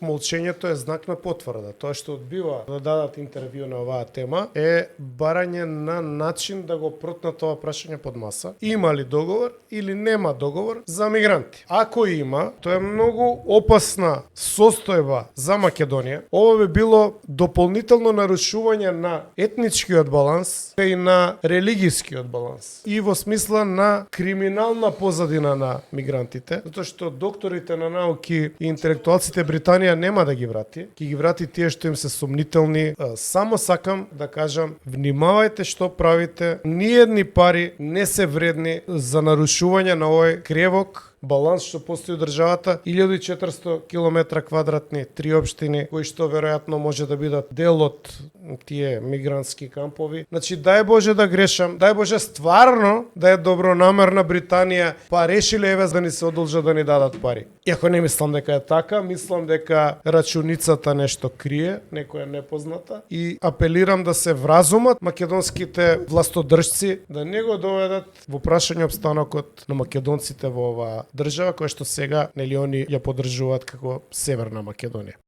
молчењето е знак на потврда. Тоа што одбива да дадат интервју на оваа тема е барање на начин да го протнат тоа прашање под маса. Има ли договор или нема договор за мигранти? Ако има, тоа е многу опасна состојба за Македонија. Ова би било дополнително нарушување на етничкиот баланс и на религискиот баланс. И во смисла на криминална позадина на мигрантите, затоа што докторите на науки и интелектуалците Британија нема да ги врати. Ќе ги врати тие што им се сомнителни. Само сакам да кажам, внимавајте што правите. Ниедни пари не се вредни за нарушување на овој кревок баланс што постои у државата. 1400 км квадратни, 3 општини кои што веројатно може да бидат дел од тие мигрантски кампови. Значи, дај Боже да грешам, дај Боже стварно да е добронамерна Британија, па решиле еве да ни се одолжат да ни дадат пари. Иако не мислам дека е така, мислам дека рачуницата нешто крие, некоја непозната, и апелирам да се вразумат македонските властодржци да не го доведат во прашање опстанокот на македонците во оваа држава, која што сега нели они ја поддржуваат како Северна Македонија.